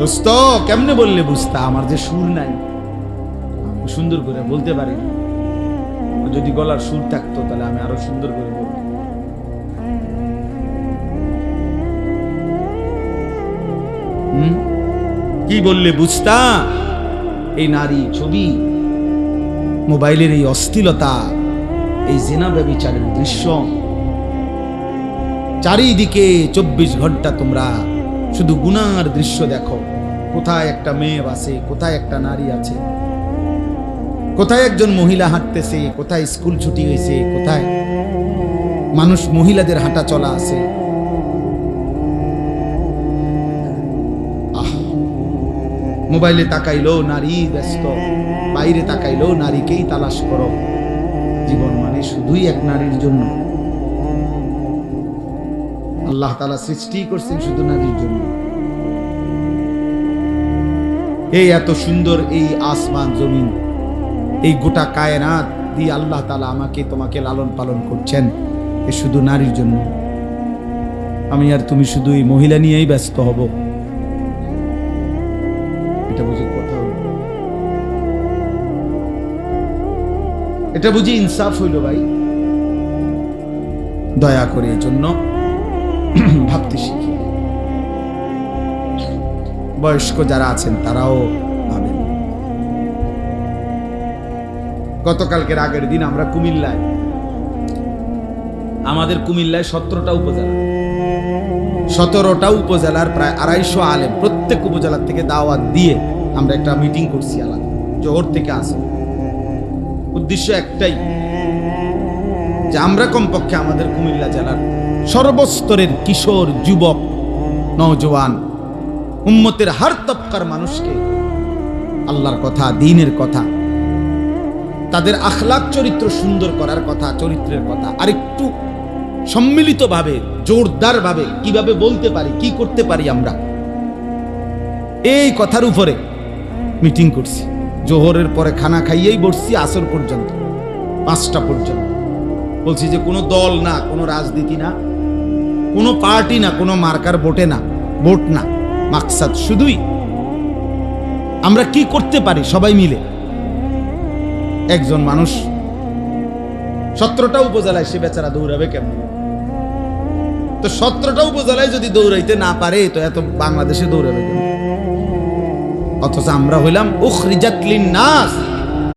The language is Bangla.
দোস্ত কেমনে বললে বুঝতা? আমার যে সুর নাই, সুন্দর করে বলতে পারি না। যদি গলার সুর থাকতো তাহলে আমি আরো সুন্দর করে বলতাম। কি বললে বুঝতা? এই নারী ছবি, মোবাইলের এই অশ্লীলতা, এই জিনা ব্যভিচারের দৃশ্য, চারিদিকে 24 ঘন্টা তোমরা শুধু গুনার দৃশ্য দেখো। কোথায় একটা মেয়ে আছে, কোথায় একটা নারী আছে, কোথায় একজন মহিলা হাঁটতেছে, কোথায় স্কুল ছুটি হয়েছে, কোথায় মানুষ মহিলাদের হাঁটা চলা আছে। মোবাইলে তাকাইলো নারী ব্যস্ত, বাইরে তাকাইলো নারীকেই তালাশ করো। জীবন মানে শুধুই এক নারীর জন্য। আল্লাহ তাআলা সৃষ্টি করছেন শুধু নারীর জন্য। এই এত সুন্দর এই আসমান জমিন, এই গোটা কায়নাত দিয়ে আল্লাহ তাআলা আমাকে তোমাকে লালন পালন করছেন, এ শুধু নারীর জন্য। আমি আর তুমি শুধু এই মহিলা নিয়েই ব্যস্ত হব, এটা বুঝি কথা হইল? এটা বুঝি ইনসাফ হইল ভাই? দয়া করে এই জন্য ভাবতে শিখি। বয়স্ক যারা আছেন তারাও ভাবেন। গতকালকের আগের দিন আমরা কুমিল্লায়, আমাদের কুমিল্লায় 17টা উপজেলা, 17টা উপজেলার প্রায় 250 আলেম, প্রত্যেক উপজেলার থেকে দাওয়াত দিয়ে আমরা একটা মিটিং করছি আলাদা, জোহর থেকে আসে। উদ্দেশ্য একটাই, যে আমরা কমপক্ষে আমাদের কুমিল্লা জেলার সর্বস্তরের কিশোর, যুবক, নওজোয়ান, উম্মতের হার তবকার মানুষকে আল্লাহর কথা, দ্বীনের কথা, তাদের আখলাক চরিত্র সুন্দর করার কথা, চরিত্রের কথা আরেকটু সম্মিলিতভাবে, জোরদারভাবে কিভাবে বলতে পারি, কি করতে পারি আমরা, এই কথার উপরে মিটিং করছি। জোহরের পরে খানা খাইয়েই বসছি আসর পর্যন্ত, 5টা পর্যন্ত। বলছি যে কোনো দল না, কোনো রাজনীতি না, কোনো পার্টি না, কোনো মার্কার ভোটে না, ভোট না, মাকসাদ শুধুই আমরা কি করতে পারি সবাই মিলে। একজন মানুষ 17টা উপজেলায়, সে বেচারা দৌড়াবে কেমন? তো 17টা উপজেলায় যদি দৌড়াইতে না পারে, তো এত বাংলাদেশে দৌড়াবে কেমন? অথচ আমরা হইলাম উখরিজাত লিন নাস,